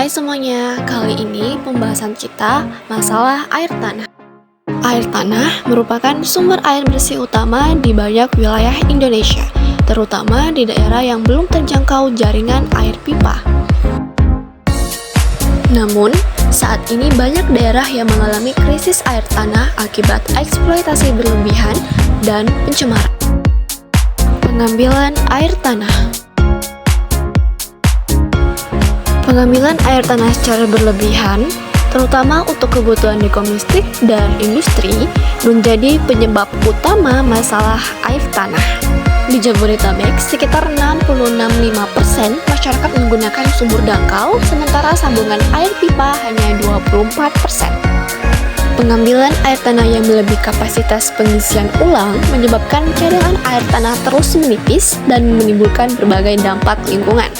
Hai semuanya, kali ini pembahasan kita masalah air tanah. Air tanah merupakan sumber air bersih utama di banyak wilayah Indonesia, terutama di daerah yang belum terjangkau jaringan air pipa. Namun, saat ini banyak daerah yang mengalami krisis air tanah akibat eksploitasi berlebihan dan pencemaran. Pengambilan air tanah. Pengambilan air tanah secara berlebihan, terutama untuk kebutuhan domestik dan industri, menjadi penyebab utama masalah air tanah. Di Jabodetabek, sekitar 66,5% masyarakat menggunakan sumur dangkal, sementara sambungan air pipa hanya 24%. Pengambilan air tanah yang melebihi kapasitas pengisian ulang menyebabkan cadangan air tanah terus menipis dan menimbulkan berbagai dampak lingkungan.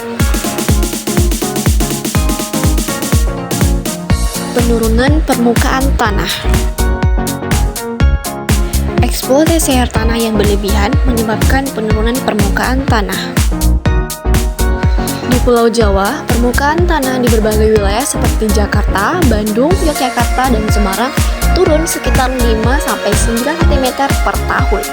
Penurunan permukaan tanah. Eksploitasi air tanah yang berlebihan menyebabkan penurunan permukaan tanah. Di Pulau Jawa, permukaan tanah di berbagai wilayah seperti Jakarta, Bandung, Yogyakarta, dan Semarang turun sekitar 5-9 cm per tahun.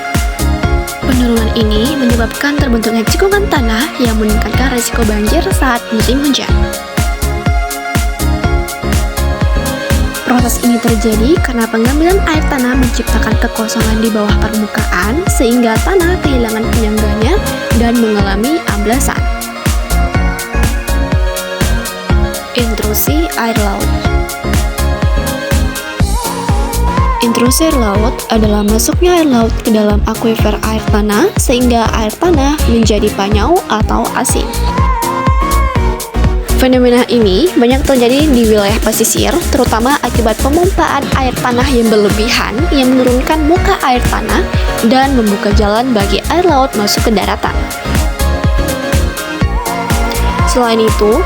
Penurunan ini menyebabkan terbentuknya cekungan tanah yang meningkatkan risiko banjir saat musim hujan. Proses ini terjadi karena pengambilan air tanah menciptakan kekosongan di bawah permukaan sehingga tanah kehilangan penyangganya dan mengalami amblasan. Intrusi air laut. Intrusi air laut adalah masuknya air laut ke dalam akuifer air tanah sehingga air tanah menjadi panyau atau asin. Fenomena ini banyak terjadi di wilayah pesisir, terutama akibat pemompaan air tanah yang berlebihan yang menurunkan muka air tanah dan membuka jalan bagi air laut masuk ke daratan. Selain itu,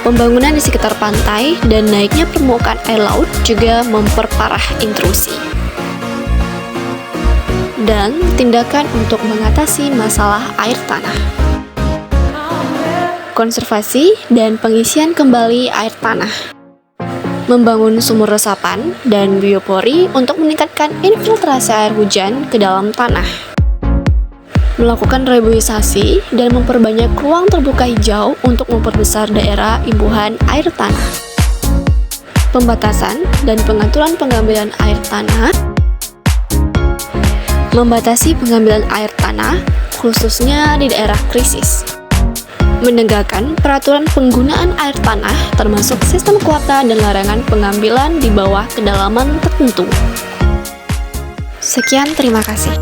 pembangunan di sekitar pantai dan naiknya permukaan air laut juga memperparah intrusi. Dan tindakan untuk mengatasi masalah air tanah. Konservasi dan pengisian kembali air tanah. Membangun sumur resapan dan biopori untuk meningkatkan infiltrasi air hujan ke dalam tanah. Melakukan reboisasi dan memperbanyak ruang terbuka hijau untuk memperbesar daerah imbuhan air tanah. Pembatasan dan pengaturan pengambilan air tanah. Membatasi pengambilan air tanah, khususnya di daerah krisis. Menegakkan peraturan penggunaan air tanah termasuk sistem kuota dan larangan pengambilan di bawah kedalaman tertentu. Sekian, terima kasih.